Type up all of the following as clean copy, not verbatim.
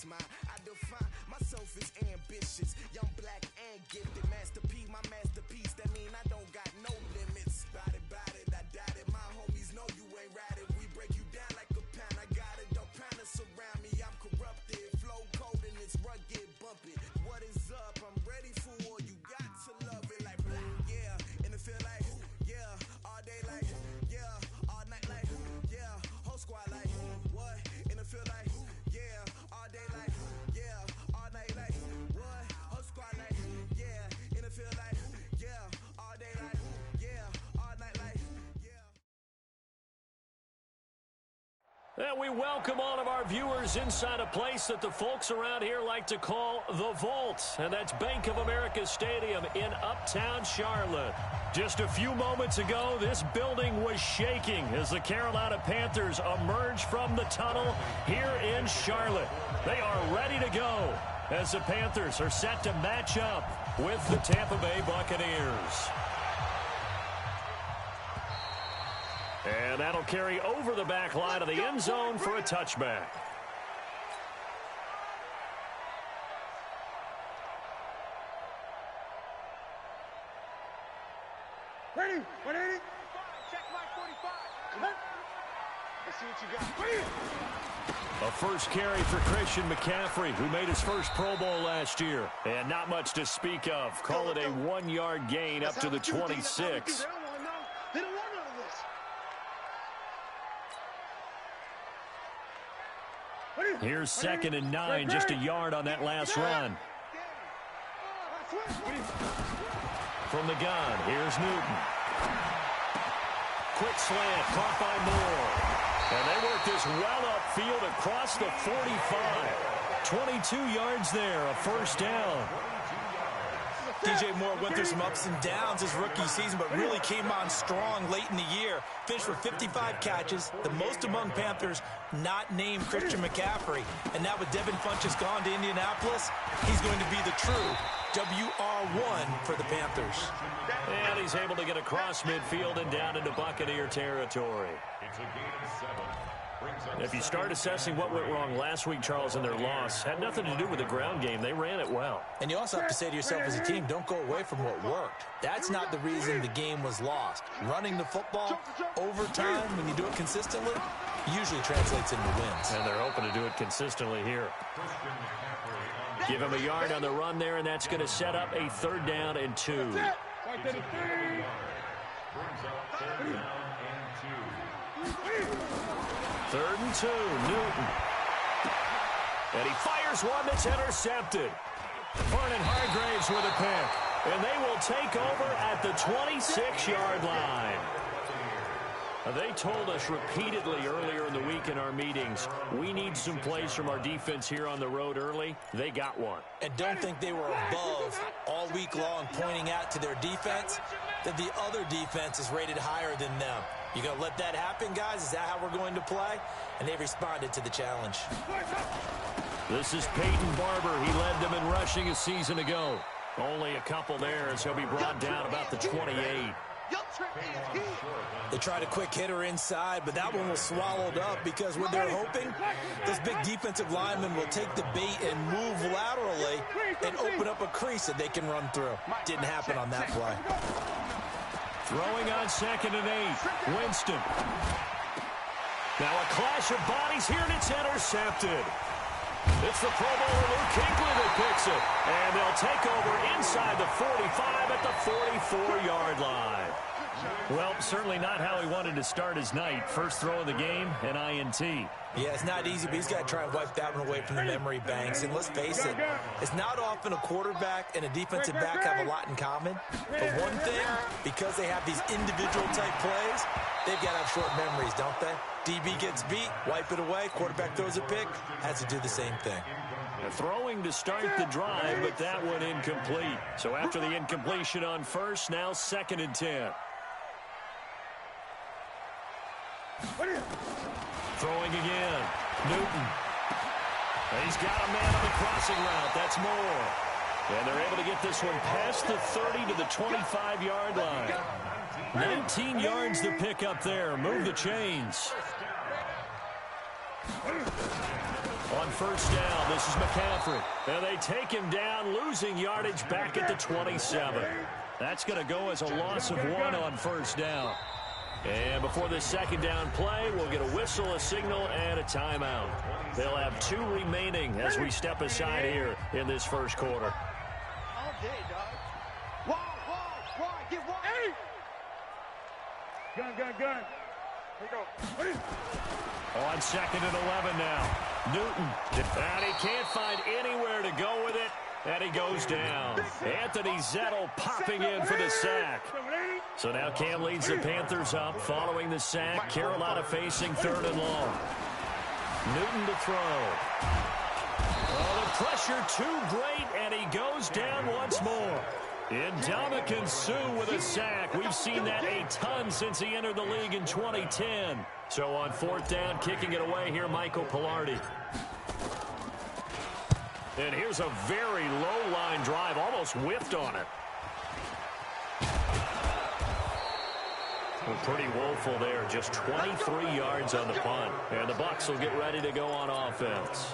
mine. I define myself as ambitious, young, black, and gifted. Master P, my masterpiece. That mean I don't got no limits. Bout it, I doubt it. My homies know you ain't ratted. We break you down like a pound. I got it, don't pound us around me. I'm corrupted, flow cold and it's rugged, bumpy. What is up? I'm ready for war. You got to love it like yeah, and it feel like yeah, all day like yeah, all night like yeah, whole squad like what? And it feel like yeah, all day like yeah, all night like what? Whole squad like yeah, and it feel like yeah, all day like yeah, all night like yeah. And we welcome all of our viewers inside a place that the folks around here like to call the Vault. And that's Bank of America Stadium in Uptown Charlotte. Just a few moments ago, this building was shaking as the Carolina Panthers emerged from the tunnel here in Charlotte. They are ready to go as the Panthers are set to match up with the Tampa Bay Buccaneers. And that'll carry over the back line of the end zone for a touchback. Ready? 180? Check my 45. Come on. Let's see what you got. A first carry for Christian McCaffrey, who made his first Pro Bowl last year. And not much to speak of. Call it a 1-yard gain up to the 26. They don't want none of this. Here's 2nd and 9, just a yard on that last run. From the gun, here's Newton. Quick slant, caught by Moore. And they work this well upfield across the 45. 22 yards there, a first down. DJ Moore went through some ups and downs his rookie season, but really came on strong late in the year. Finished with 55 catches, the most among Panthers not named Christian McCaffrey. And now with Devin Funchess gone to Indianapolis, he's going to be the true WR1 for the Panthers. And he's able to get across midfield and down into Buccaneer territory. It's a gain of 7. If you start assessing what went wrong last week, Charles, in their loss, had nothing to do with the ground game. They ran it well. And you also have to say to yourself as a team, don't go away from what worked. That's not the reason the game was lost. Running the football over time, when you do it consistently, usually translates into wins. And they're hoping to do it consistently here. Give him a yard on the run there, and that's going to set up a 3rd down and 2. Brings up 3rd down and 2. 3rd and 2, Newton. And he fires one that's intercepted. Vernon Hargreaves with a pick. And they will take over at the 26-yard line. They told us repeatedly earlier in the week in our meetings, we need some plays from our defense here on the road early. They got one. And don't think they were above all week long pointing out to their defense that the other defense is rated higher than them. You going to let that happen, guys? Is that how we're going to play? And they responded to the challenge. This is Peyton Barber. He led them in rushing a season ago. Only a couple there as he'll be brought down about the 28. They tried a quick hitter inside, but that one was swallowed up because what they're hoping, those big defensive linemen will take the bait and move laterally and open up a crease that they can run through. Didn't happen on that play. Throwing on 2nd and 8. Winston. Now a clash of bodies here, and it's intercepted. It's the Pro Bowler Luke Kuechly that picks it. And they'll take over inside the 45 at the 44-yard line. Well, certainly not how he wanted to start his night. First throw of the game, an INT. Yeah, it's not easy, but he's got to try and wipe that one away from the memory banks. And let's face it, it's not often a quarterback and a defensive back have a lot in common. But one thing, because they have these individual type plays, they've got to have short memories, don't they? DB gets beat, wipe it away, quarterback throws a pick, has to do the same thing. Throwing to start the drive, but that one incomplete. So after the incompletion on first, now 2nd and 10. Throwing again. Newton. He's got a man on the crossing route. That's Moore. And they're able to get this one past the 30 to the 25-yard line. 19 yards to pick up there. Move the chains. On first down, this is McCaffrey. And they take him down, losing yardage back at the 27. That's going to go as a loss of 1 on first down. And before the second down play, we'll get a whistle, a signal, and a timeout. They'll have 2 remaining as we step aside here in this first quarter. All day, dog. Wide, get wide. Hey! Gun. Here we go. On second and 11 now. Newton. And he can't find anywhere to go with it. And he goes down. Anthony Zettel popping in for the sack. So now Cam leads the Panthers up following the sack. Carolina facing 3rd and long. Newton to throw. Oh, the pressure too great, and he goes down once more. Ndamukong Suh with a sack. We've seen that a ton since he entered the league in 2010. So on 4th down, kicking it away here, Michael Palardy. And here's a very low line drive, almost whiffed on it. Well, pretty woeful there, just 23 yards on the punt. And the Bucs will get ready to go on offense.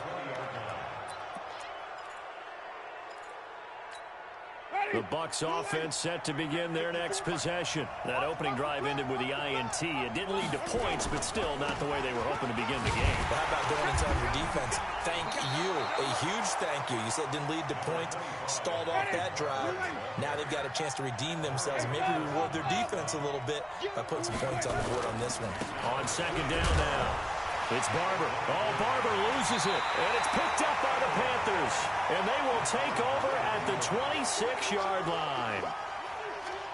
The Bucs offense set to begin their next possession. That opening drive ended with the INT. It didn't lead to points, but still not the way they were hoping to begin the game. Well, how about going inside your defense? Thank you. A huge thank you. You said it didn't lead to points, stalled off that drive. Now they've got a chance to redeem themselves and maybe reward their defense a little bit by putting some points on the board on this one. On second down now. It's Barber. Oh, Barber loses it. And it's picked up by the Panthers. And they will take over at the 26-yard line.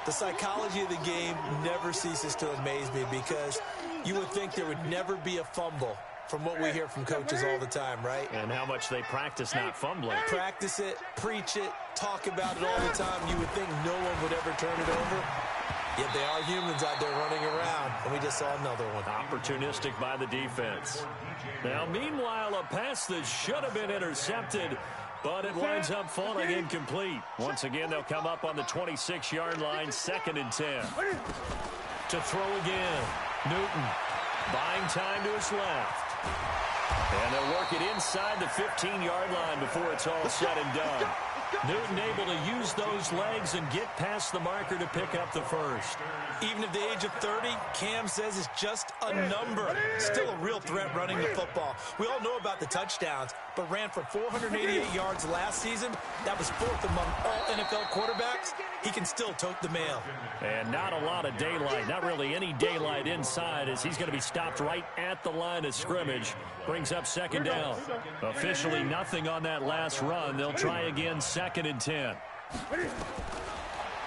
The psychology of the game never ceases to amaze me because you would think there would never be a fumble from what we hear from coaches all the time, right? And how much they practice not fumbling. Practice it, preach it, talk about it all the time. You would think no one would ever turn it over. Yet they are humans out there running around, and we just saw another one. Opportunistic by the defense. Now, meanwhile, a pass that should have been intercepted, but it winds up falling incomplete. Once again, they'll come up on the 26-yard line, 2nd and 10. To throw again, Newton buying time to his left. And they'll work it inside the 15-yard line before it's all said and done. Newton able to use those legs and get past the marker to pick up the first. Even at the age of 30, Cam says it's just a number. Still a real threat running the football. We all know about the touchdowns, but ran for 488 yards last season. That was 4th among all NFL quarterbacks. He can still tote the mail. And not a lot of daylight, not really any daylight inside as he's going to be stopped right at the line of scrimmage. Brings up 2nd down. Officially nothing on that last run. They'll try again, 2nd and 10.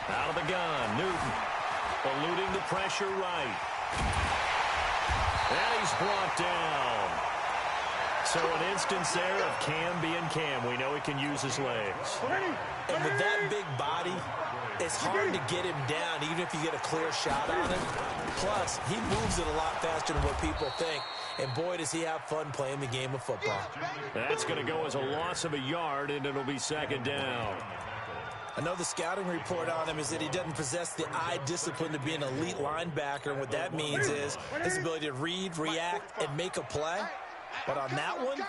Out of the gun, Newton. Eluding the pressure right. And he's brought down. So an instance there of Cam being Cam. We know he can use his legs. And with that big body, it's hard to get him down, even if you get a clear shot on him. Plus, he moves it a lot faster than what people think. And boy, does he have fun playing the game of football. That's going to go as a loss of a yard, and it'll be 2nd down. Another scouting report on him is that he doesn't possess the eye discipline to be an elite linebacker. And what that means is his ability to read, react, and make a play. But on that one,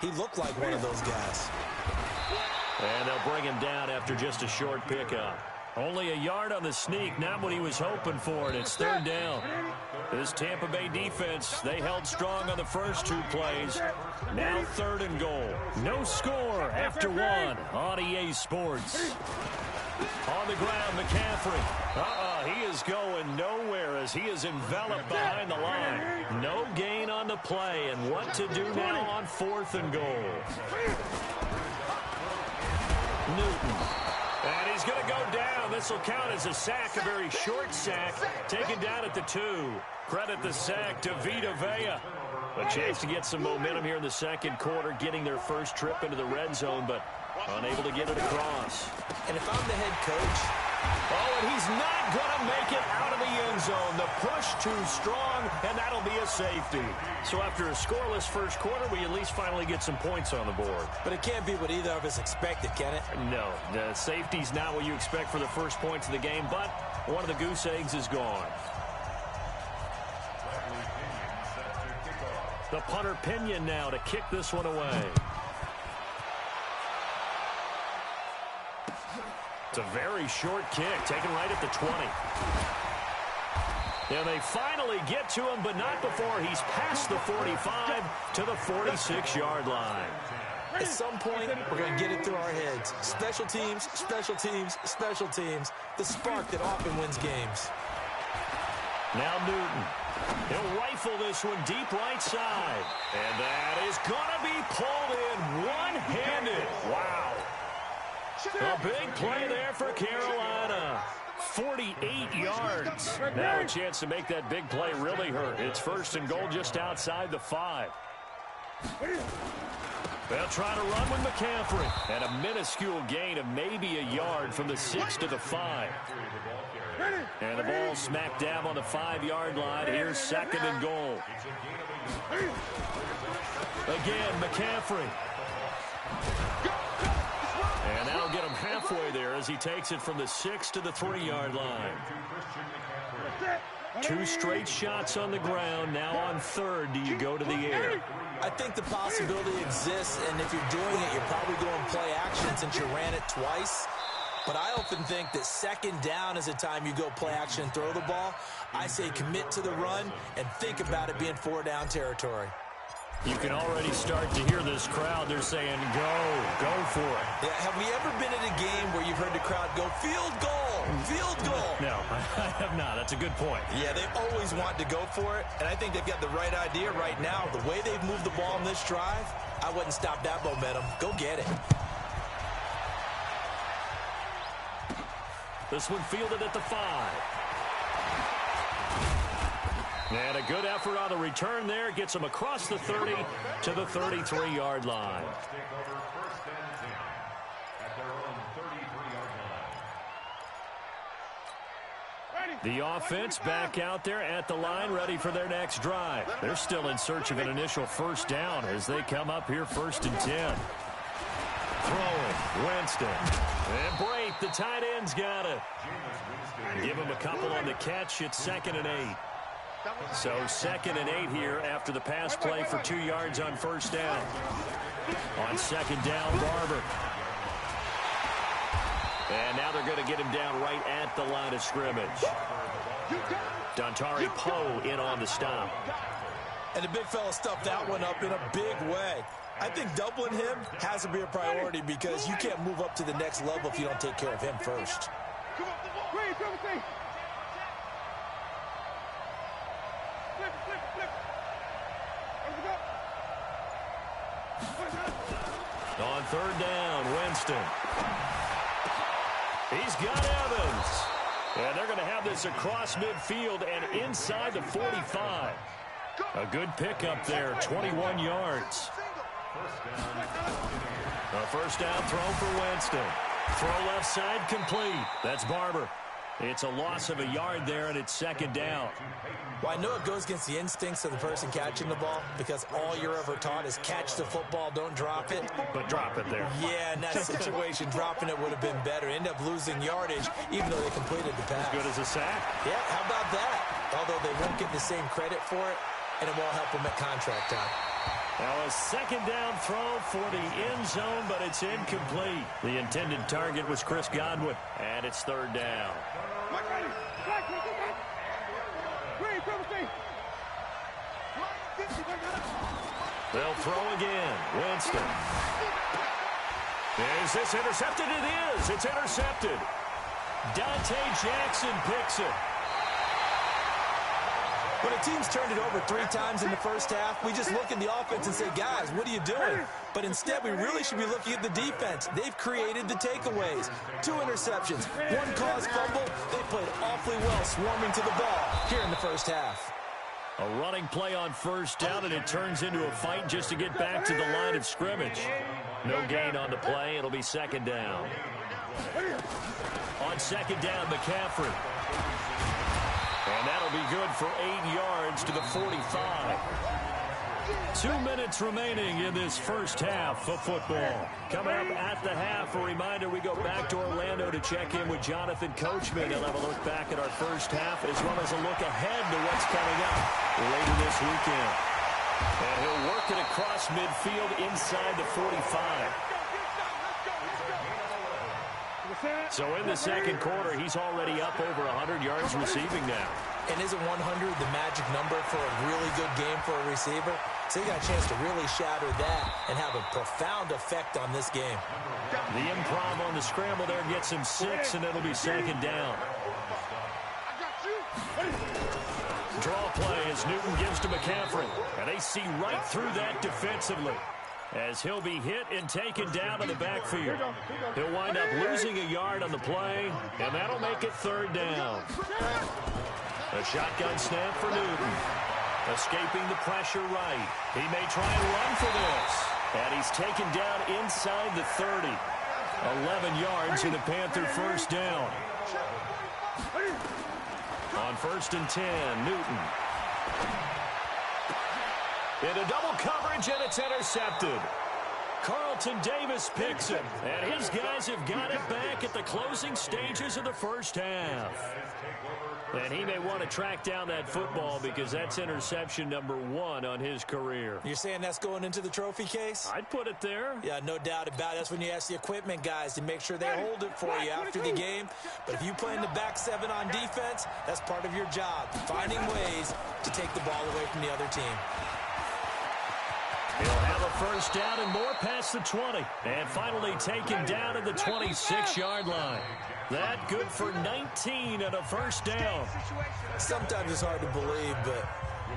he looked like one of those guys. And they'll bring him down after just a short pickup. Only a yard on the sneak, not what he was hoping for, and it's 3rd down. This Tampa Bay defense, they held strong on the first 2 plays. Now 3rd and goal. No score after 1 on EA Sports. On the ground, McCaffrey. He is going nowhere as he is enveloped behind the line. No gain on the play, and what to do now on 4th and goal. Newton. And he's going to go down. This will count as a sack, a very short sack, taken down at the 2. Credit the sack to Vita Vea. A chance to get some momentum here in the second quarter, getting their first trip into the red zone, but unable to get it across. And if I'm the head coach... Oh, and he's not going to make it out of the end zone. The push too strong, and that'll be a safety. So after a scoreless first quarter, we at least finally get some points on the board. But it can't be what either of us expected, can it? No, the safety's not what you expect for the first points of the game, but one of the goose eggs is gone. The punter Pinion now to kick this one away. It's a very short kick, taken right at the 20. And they finally get to him, but not before he's past the 45 to the 46-yard line. At some point, we're going to get it through our heads. Special teams, special teams, special teams. The spark that often wins games. Now Newton. He'll rifle this one deep right side. And that is going to be pulled in one-handed. Wow. A big play there for Carolina. 48 yards. Now a chance to make that big play really hurt. It's first and goal just outside the 5. They'll try to run with McCaffrey. And a minuscule gain of maybe a yard from the 6 to the 5. And the ball smacked down on the 5-yard line. Here's second and goal. Again, McCaffrey. And that'll get him halfway there as he takes it from the 6 to the 3-yard line. 2 straight shots on the ground. Now on third, do you go to the air? I think the possibility exists, and if you're doing it, you're probably going play action since you ran it twice. But I often think that second down is a time you go play action and throw the ball. I say commit to the run and think about it being 4-down territory. You can already start to hear this crowd. They're saying, go for it. Yeah, have we ever been at a game where you've heard the crowd go, field goal, field goal? No, I have not. That's a good point. Yeah, they always want to go for it, and I think they've got the right idea right now. The way they've moved the ball in this drive, I wouldn't stop that momentum. Go get it. This one fielded at the 5. And a good effort on the return there. Gets him across the 30 to the 33-yard line. The offense back out there at the line, ready for their next drive. They're still in search of an initial first down as they come up here first and 10. Throwing, Winston. And Brate, the tight end's got it. Give him a couple on the catch. It's second and 8. So second and 8 here after the pass play for 2 yards on first down. On second down, Barber. And now they're going to get him down right at the line of scrimmage. Dontari Poe in on the stop. And the big fella stuffed that one up in a big way. I think doubling him has to be a priority because you can't move up to the next level if you don't take care of him first. On third down, Winston. He's got Evans. And they're going to have this across midfield and inside the 45. A good pickup there, 21 yards. A first down throw for Winston. Throw left side complete. That's Barber. It's a loss of a yard there, and it's second down. Well, I know it goes against the instincts of the person catching the ball because all you're ever taught is catch the football, don't drop it. But drop it there. Yeah, in that situation, dropping it would have been better. End up losing yardage, even though they completed the pass. As good as a sack. Yeah, how about that? Although they won't get the same credit for it, and it won't help them at contract time. Now a second down throw for the end zone, but it's incomplete. The intended target was Chris Godwin, and it's third down. They'll throw again. Winston. Is this intercepted? It is. It's intercepted. Dante Jackson picks it. When a team's turned it over 3 times in the first half, we just look at the offense and say, guys, what are you doing? But instead, we really should be looking at the defense. They've created the takeaways. 2 interceptions, 1 caused fumble. They played awfully well swarming to the ball here in the first half. A running play on first down, and it turns into a fight just to get back to the line of scrimmage. No gain on the play. It'll be second down. On second down, McCaffrey. And that'll be good for 8 yards to the 45. 2 minutes remaining in this first half of football. Coming up at the half, a reminder, we go back to Orlando to check in with Jonathan Coachman. He'll have a look back at our first half as well as a look ahead to what's coming up later this weekend. And he'll work it across midfield inside the 45. So in the second quarter, he's already up over 100 yards receiving now. And isn't 100 the magic number for a really good game for a receiver? So he got a chance to really shatter that and have a profound effect on this game. The improv on the scramble there gets him 6, and it'll be second down. Draw play as Newton gives to McCaffrey. And they see right through that defensively, as he'll be hit and taken down to the backfield. He'll wind up losing a yard on the play, and that'll make it third down. A shotgun snap for Newton. Escaping the pressure right. He may try and run for this. And he's taken down inside the 30. 11 yards and a Panther first down. On 1st and 10, Newton. Into double coverage, and it's intercepted. Carlton Davis picks it, and his guys have got it back at the closing stages of the first half. And he may want to track down that football because that's interception number 1 on his career. You're saying that's going into the trophy case? I'd put it there. Yeah, no doubt about it. That's when you ask the equipment guys to make sure they hold it for you after the game. But if you play in the back 7 on defense, that's part of your job, finding ways to take the ball away from the other team. He'll have a first down and more past the 20. And finally taken down at the 26-yard line. That good for 19 and a first down. Sometimes it's hard to believe, but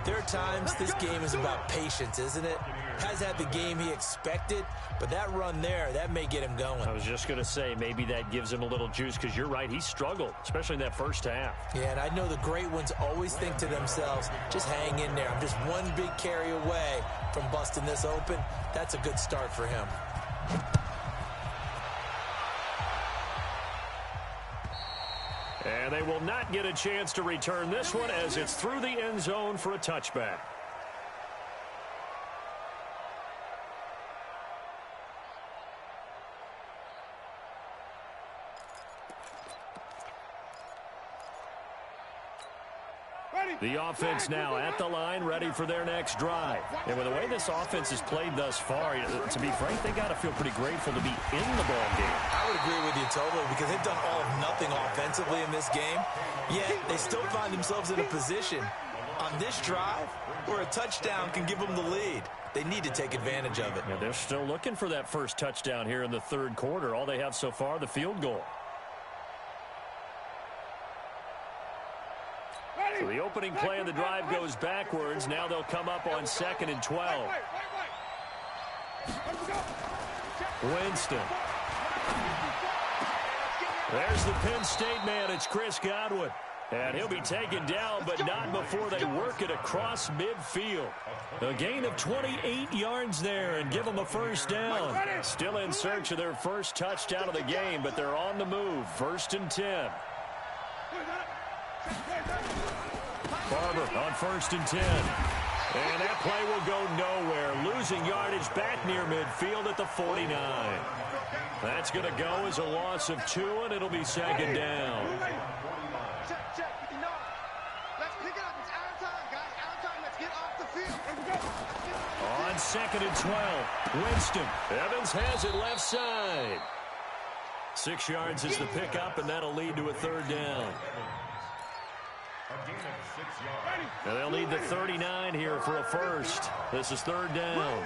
there are times this game is about patience, isn't it? Has had the game he expected, but that run there, that may get him going. I was just going to say, maybe that gives him a little juice because you're right, he struggled, especially in that first half. Yeah, and I know the great ones always think to themselves, just hang in there. I'm just one big carry away from busting this open. That's a good start for him. And they will not get a chance to return this one as it's through the end zone for a touchback. The offense now at the line, ready for their next drive. And with the way this offense has played thus far, to be frank, they got to feel pretty grateful to be in the ball game. I would agree with you totally because they've done all of nothing offensively in this game, yet they still find themselves in a position on this drive where a touchdown can give them the lead. They need to take advantage of it. Yeah, they're still looking for that first touchdown here in the third quarter. All they have so far, the field goal. So the opening play of the drive goes backwards. Now they'll come up on 2nd and 12. Winston. There's the Penn State man. It's Chris Godwin. And he'll be taken down, but not before they work it across midfield. A gain of 28 yards there and give them a first down. Still in search of their first touchdown of the game, but they're on the move. 1st and 10. Barber on 1st and 10. And that play will go nowhere. Losing yardage back near midfield at the 49. That's going to go as a loss of 2, and it'll be second down. Check. Let's pick it up. It's out of time, guys. Out of time. Let's get off the field. On 2nd and 12. Winston. Evans has it left side. 6 yards is the pickup, and that'll lead to a third down. And they'll need the 39 here for a first. This is third down.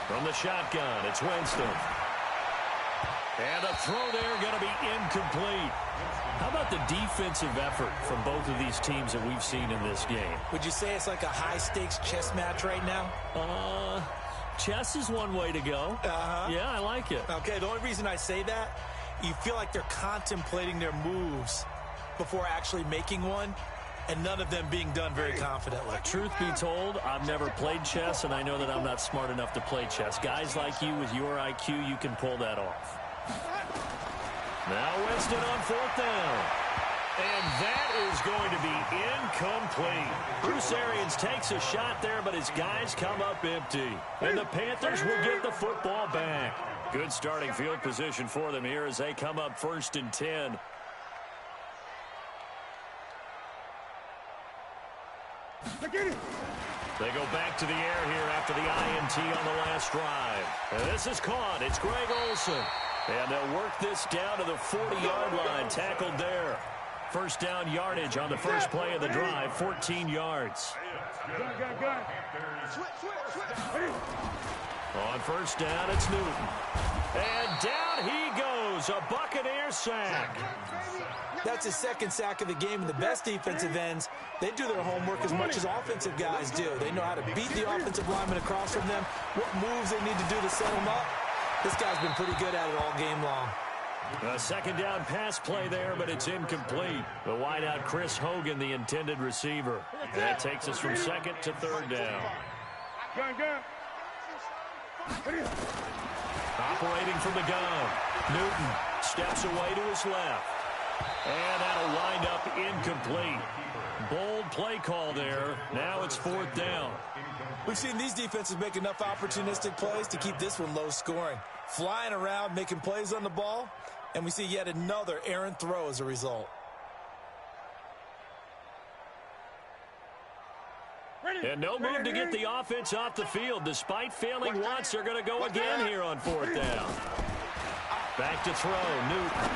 From the shotgun, it's Winston. And a throw there going to be incomplete. How about the defensive effort from both of these teams that we've seen in this game? Would you say it's like a high-stakes chess match right now? Chess is one way to go. Yeah, I like it. Okay, the only reason I say that, you feel like they're contemplating their moves before actually making one, and none of them being done very confidently. Truth be told, I've never played chess, and I know that I'm not smart enough to play chess. Guys like you with your IQ, you can pull that off. Now Winston on 4th down. And that is going to be incomplete. Bruce Arians takes a shot there, but his guys come up empty. And the Panthers will get the football back. Good starting field position for them here as they come up 1st and 10. They go back to the air here after the INT on the last drive. And this is caught. It's Greg Olsen. And they'll work this down to the 40-yard line, tackled there. First down yardage on the first play of the drive, 14 yards. On first down, it's Newton. And down he goes, a Buccaneer sack. That's his second sack of the game, and the best defensive ends, they do their homework as much as offensive guys do. They know how to beat the offensive lineman across from them, what moves they need to do to set them up. This guy's been pretty good at it all game long. A second down pass play there, but it's incomplete. The wideout Chris Hogan, the intended receiver. And that takes us from second to third down. Operating from the gun. Newton steps away to his left. And that'll wind up incomplete. Bold play call there. Now it's fourth down. We've seen these defenses make enough opportunistic plays to keep this one low scoring. Flying around, making plays on the ball, and we see yet another errant throw as a result. And no move to get the offense off the field. Despite failing once, they're going to go again here on fourth down. Back to throw, Newton.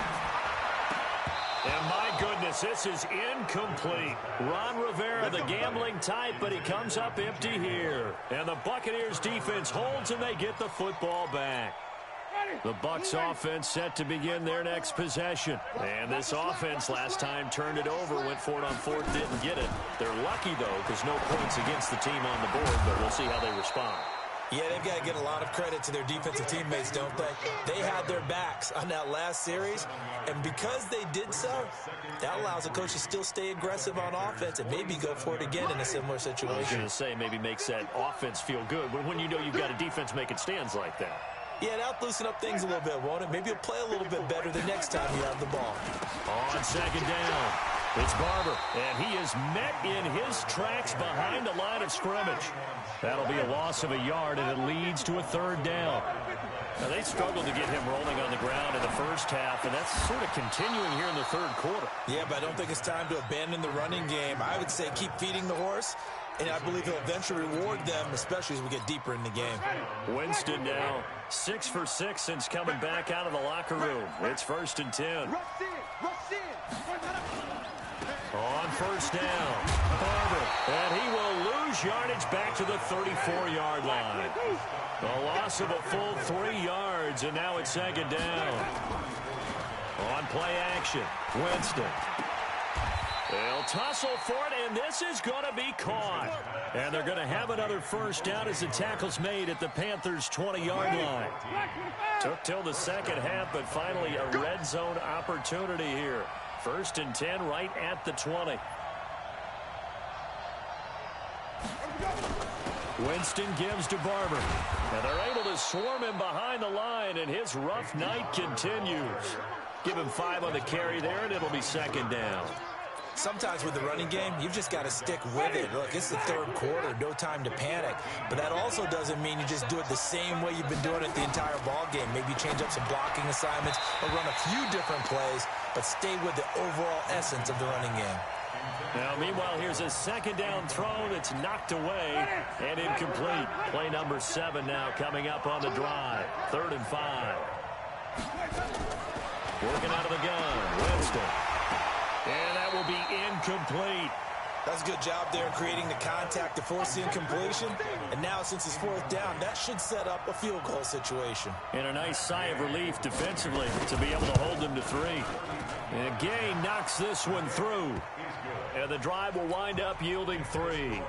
And my goodness, this is incomplete. Ron Rivera, the gambling type, but he comes up empty here. And the Buccaneers defense holds and they get the football back. The Bucs offense set to begin their next possession. And this offense last time turned it over, went for it on fourth, didn't get it. They're lucky, though, because no points against the team on the board, but we'll see how they respond. Yeah, they've got to get a lot of credit to their defensive teammates, don't they? They had their backs on that last series, and because they did so, that allows the coach to still stay aggressive on offense and maybe go for it again in a similar situation. I was going to say maybe makes that offense feel good, but when you know you've got a defense making stands like that. Yeah, that'll loosen up things a little bit, won't it? Maybe you'll play a little bit better the next time you have the ball. On second down, it's Barber, and he is met in his tracks behind the line of scrimmage. That'll be a loss of a yard, and it leads to a third down. Now, they struggled to get him rolling on the ground in the first half, and that's sort of continuing here in the third quarter. Yeah, but I don't think it's time to abandon the running game. I would say keep feeding the horse, and I believe he'll eventually reward them, especially as we get deeper in the game. Winston now 6 for 6 since coming back out of the locker room. It's 1st and 10. On first down, Barber, and he will lose yardage back to the 34-yard line. A loss of a full 3 yards, and now it's second down. On play action, Winston. They'll tussle for it, and this is going to be caught. And they're going to have another first down as the tackle's made at the Panthers' 20-yard line. Took till the second half, but finally a red zone opportunity here. 1st and 10 right at the 20. Winston gives to Barber. And they're able to swarm him behind the line, and his rough night continues. Give him 5 on the carry there, and it'll be second down. Sometimes with the running game, you've just got to stick with it. Look, it's the third quarter, no time to panic. But that also doesn't mean you just do it the same way you've been doing it the entire ball game. Maybe change up some blocking assignments or run a few different plays, but stay with the overall essence of the running game. Now, meanwhile, here's a second down throw that's knocked away and incomplete. Play number 7 now coming up on the drive. 3rd and 5. Working out of the gun, Winston. And that will be incomplete. That's a good job there creating the contact to force the incompletion. And now, since it's 4th down, that should set up a field goal situation. And a nice sigh of relief defensively to be able to hold them to 3. And Gay knocks this one through. And the drive will wind up yielding 3.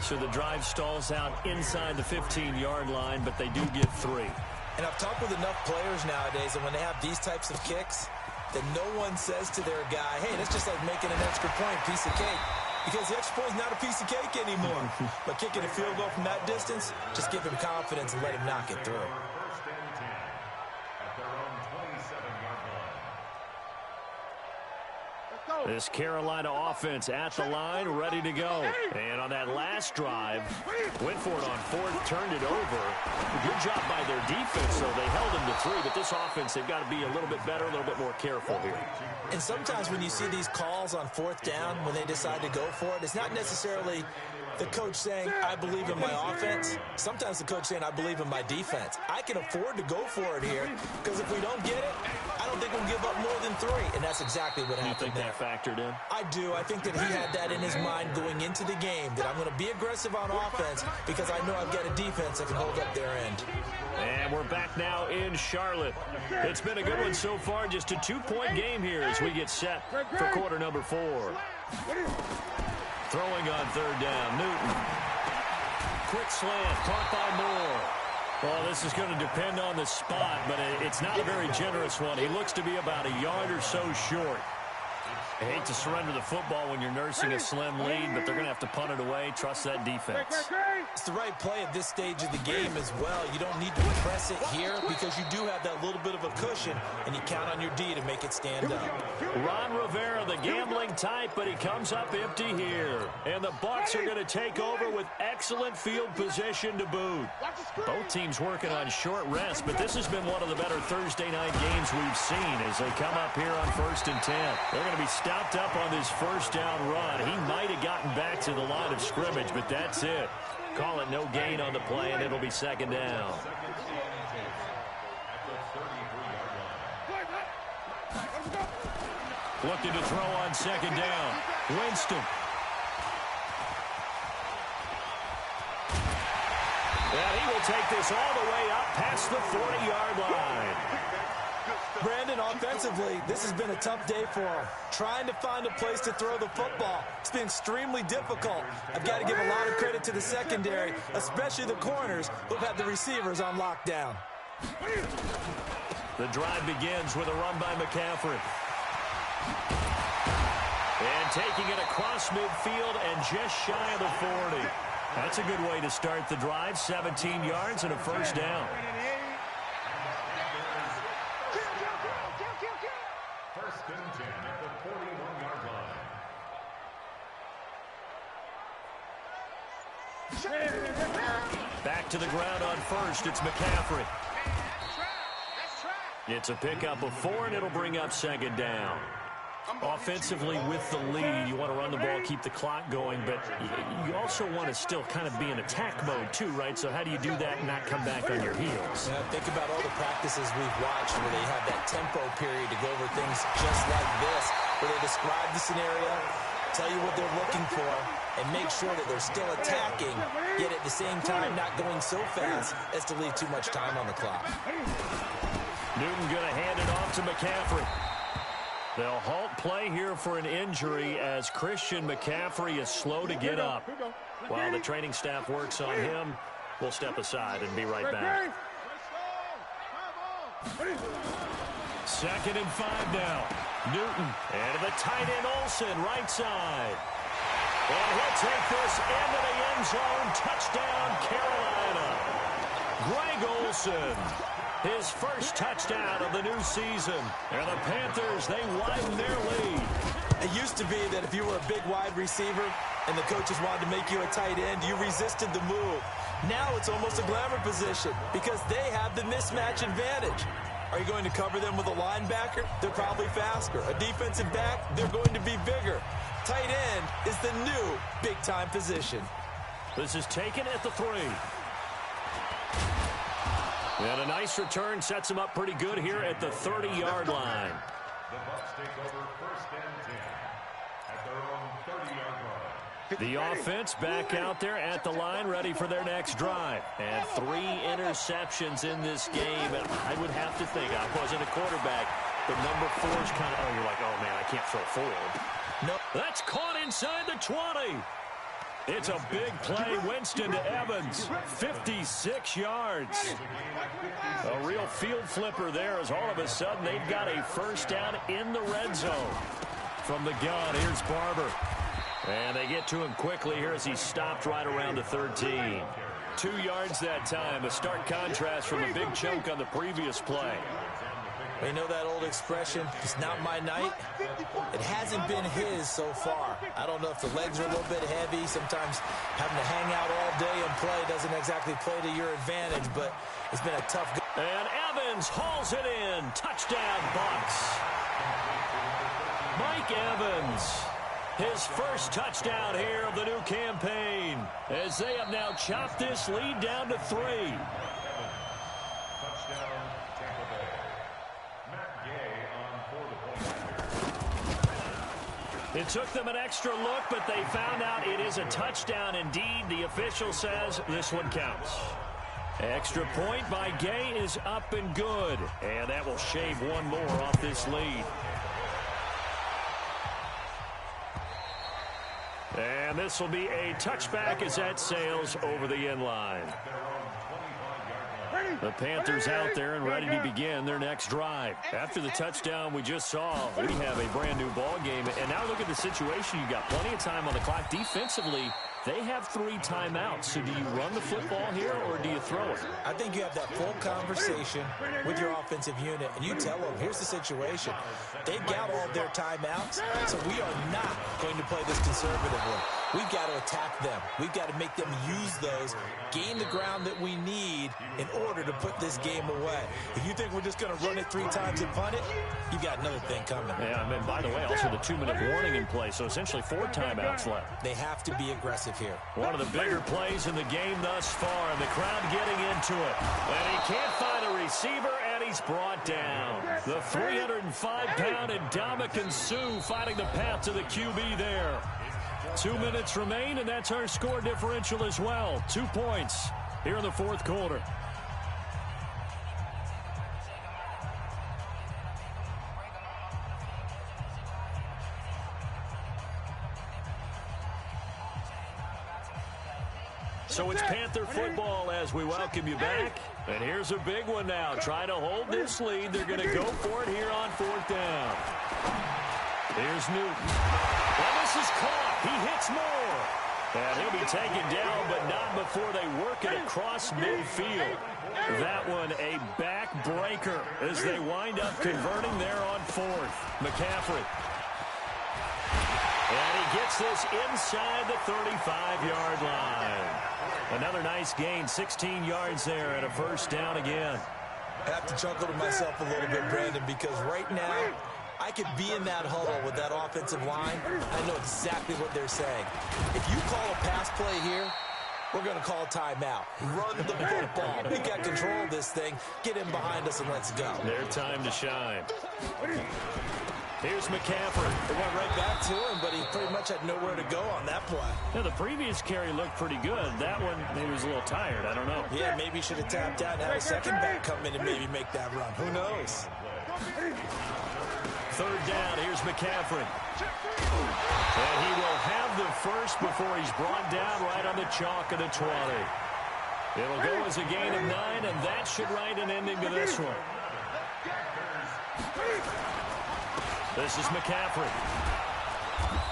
So the drive stalls out inside the 15-yard line, but they do get 3. And I've talked with enough players nowadays that when they have these types of kicks, that no one says to their guy, hey, that's just like making an extra point, piece of cake. Because the extra point is not a piece of cake anymore. But kicking a field goal from that distance, just give him confidence and let him knock it through. This Carolina offense at the line, ready to go. And on that last drive, went for it on 4th, turned it over. Good job by their defense, though. They held them to 3, but this offense, they've got to be a little bit better, a little bit more careful here. And sometimes when you see these calls on 4th down, when they decide to go for it, it's not necessarily The coach saying, I believe in my offense. Sometimes the coach saying, I believe in my defense. I can afford to go for it here because if we don't get it, I don't think we'll give up more than 3. And that's exactly what happened there. You think that factored in? I do. I think that he had that in his mind going into the game, that I'm going to be aggressive on offense because I know I've got a defense that can hold up their end. And we're back now in Charlotte. It's been a good one so far. Just a 2-point game here as we get set for quarter number 4. Throwing on third down, Newton. Quick slant, caught by Moore. Well, this is going to depend on the spot, but it's not a very generous one. He looks to be about a yard or so short. I hate to surrender the football when you're nursing a slim lead, but they're going to have to punt it away. Trust that defense. It's the right play at this stage of the game as well. You don't need to press it here because you do have that little bit of a cushion, and you count on your D to make it stand up. Ron Rivera, the gambling type, but he comes up empty here. And the Bucs are going to take over with excellent field position to boot. Both teams working on short rest, but this has been one of the better Thursday night games we've seen as they come up here on 1st and 10. They're going to be stopped up on this first down run. He might have gotten back to the line of scrimmage, but that's it. Call it no gain on the play, and it'll be 2nd down. Looking to throw on 2nd down. Winston. And he will take this all the way up past the 40-yard line. Brandon, offensively, this has been a tough day for him. Trying to find a place to throw the football. It's been extremely difficult. I've got to give a lot of credit to the secondary, especially the corners who've had the receivers on lockdown. The drive begins with a run by McCaffrey. And taking it across midfield and just shy of the 40. That's a good way to start the drive. 17 yards and a first down. First and 10 at the 41-yard line. Back to the ground on first. It's McCaffrey. It's a pickup of 4, and it'll bring up 2nd down. Offensively with the lead, you want to run the ball, keep the clock going, but you also want to still kind of be in attack mode too, right? So how do you do that and not come back on your heels? Yeah, think about all the practices we've watched where they have that tempo period to go over things just like this, where they describe the scenario, tell you what they're looking for, and make sure that they're still attacking, yet at the same time not going so fast as to leave too much time on the clock. Newton going to hand it off to McCaffrey. They'll halt play here for an injury as Christian McCaffrey is slow to get up. While the training staff works on him, we'll step aside and be right back. 2nd and 5 now. Newton and the tight end Olsen right side. And he'll take this into the end zone. Touchdown, Carolina. Greg Olsen. His first touchdown of the new season. And the Panthers, they widen their lead. It used to be that if you were a big wide receiver and the coaches wanted to make you a tight end, you resisted the move. Now it's almost a glamour position because they have the mismatch advantage. Are you going to cover them with a linebacker? They're probably faster. A defensive back? They're going to be bigger. Tight end is the new big-time position. This is taken at the 3. And a nice return sets him up pretty good here at the 30-yard line. The Bucs take over 1st and 10 at their own 30-yard line. The offense back out there at the line, ready for their next drive. And 3 interceptions in this game. And I would have to think, I wasn't a quarterback, but number 4 is kind of, oh, you're like, oh, man, I can't throw forward. No, that's caught inside the 20. It's a big play. Winston to Evans. 56 yards. A real field flipper there as all of a sudden they've got a first down in the red zone. From the gun, here's Barber. And they get to him quickly here as he stopped right around the 13. 2 yards that time. A stark contrast from a big chunk on the previous play. You know that old expression, it's not my night? It hasn't been his so far. I don't know if the legs are a little bit heavy. Sometimes having to hang out all day and play doesn't exactly play to your advantage, but it's been a tough... And Evans hauls it in. Touchdown, Bucs. Mike Evans. His first touchdown here of the new campaign, as they have now chopped this lead down to 3. Touchdown, Tampa Bay. Matt Gay on 4 It took them an extra look, but they found out it is a touchdown indeed. The official says this one counts. Extra point by Gay is up and good, and that will shave one more off this lead. And this will be a touchback as that sails over the end line. The Panthers out there and ready to begin their next drive. After the touchdown we just saw, we have a brand new ball game. And now look at the situation. You got plenty of time on the clock. Defensively, they have 3 timeouts. So do you run the football here or do you throw it? I think you have that full conversation with your offensive unit, and you tell them, here's the situation. They've got all their timeouts, so we are not going to play this conservatively. We've got to attack them. We've got to make them use those, gain the ground that we need in order to put this game away. If you think we're just going to run it 3 times and punt it, you've got another thing coming. Yeah, and then, by the way, also the 2-minute warning in play, so essentially 4 timeouts left. They have to be aggressive here. One of the bigger plays in the game thus far, and the crowd getting into it. And he can't find a receiver, and he's brought down. The 305-pound Ndamukong Suh finding the path to the QB there. 2 minutes remain, and that's our score differential as well. 2 points here in the fourth quarter. So it's Panther football as we welcome you back. And here's a big one now. Trying to hold this lead. They're going to go for it here on 4th down. Here's Newton. Well, this is caught. He hits more. And he'll be taken down, but not before they work it across midfield. That one a backbreaker as they wind up converting there on 4th. McCaffrey. And he gets this inside the 35-yard line. Another nice gain, 16 yards there and a first down again. I have to chuckle to myself a little bit, Brandon, because right now I could be in that huddle with that offensive line. I know exactly what they're saying. If you call a pass play here, we're going to call a timeout. Run the football. We got control of this thing. Get in behind us and let's go. Their time to shine. Here's McCaffrey. They went right back to him, but he pretty much had nowhere to go on that play. Yeah, the previous carry looked pretty good. That one, maybe was a little tired. I don't know. Yeah, maybe he should have tapped out and had a second back come in and maybe make that run. Who knows? 3rd down. Here's McCaffrey. And he will have the first before he's brought down right on the chalk of the 20. It'll go as a gain of 9, and that should write an ending to this one. This is McCaffrey.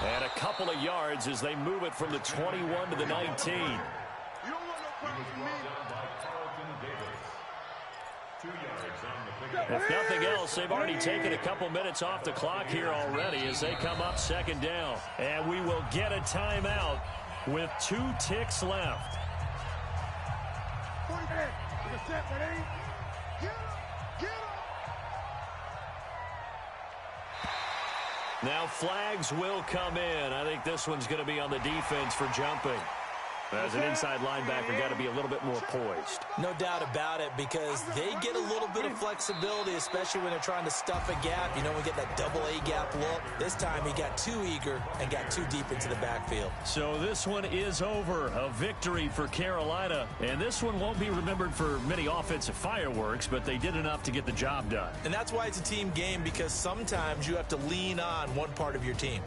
And a couple of yards as they move it from the 21 to the 19. If nothing else, they've already taken a couple minutes off the clock here already as they come up 2nd down. And we will get a timeout with 2 ticks left. Now flags will come in. I think this one's going to be on the defense for jumping. As an inside linebacker, got to be a little bit more poised. No doubt about it, because they get a little bit of flexibility, especially when they're trying to stuff a gap. You know, we get that double A gap look. This time he got too eager and got too deep into the backfield. So this one is over. A victory for Carolina. And this one won't be remembered for many offensive fireworks, but they did enough to get the job done. And that's why it's a team game, because sometimes you have to lean on one part of your team.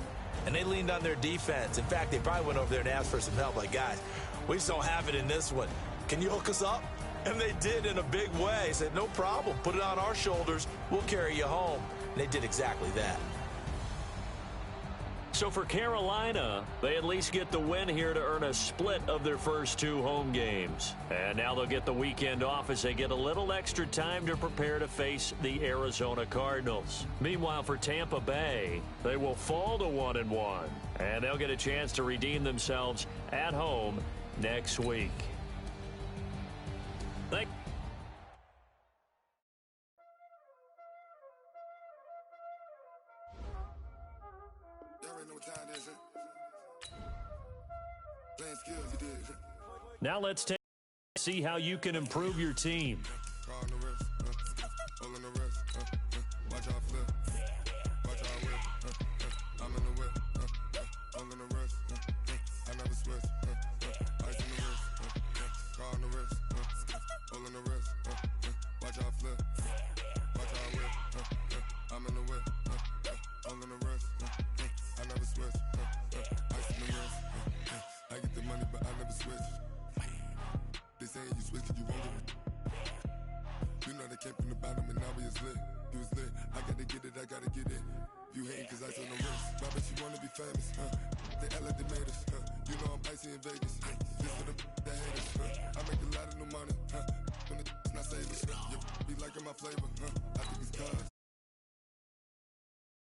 And they leaned on their defense. In fact, they probably went over there and asked for some help. Like, guys, we just don't have it in this one. Can you hook us up? And they did in a big way. They said, no problem. Put it on our shoulders. We'll carry you home. And they did exactly that. So for Carolina, they at least get the win here to earn a split of their first 2 home games. And now they'll get the weekend off as they get a little extra time to prepare to face the Arizona Cardinals. Meanwhile, for Tampa Bay, they will fall to 1-1. And they'll get a chance to redeem themselves at home next week. There ain't no time, is it? Now let's see how you can improve your team. Watch out flip, watch out whip, I'm in the whip, all in the wrist, I never switch, ice in the wrist, car on the wrist, all in the wrist, watch out flip, watch out whip, I'm in the whip, all in the wrist, I never switch, ice in the wrist, I get the money but I never switch, they saying you switch and you won't get it. You know they came from the bottom and now we is lit. You was lit, I gotta get it, I gotta get it. You hating cause ice on the wrist. Why bet you wanna be famous, They act like they made us, You know I'm icy in Vegas, This for the haters, I make a lot of new money, When it's not saving, You be liking my flavor, I think it's cause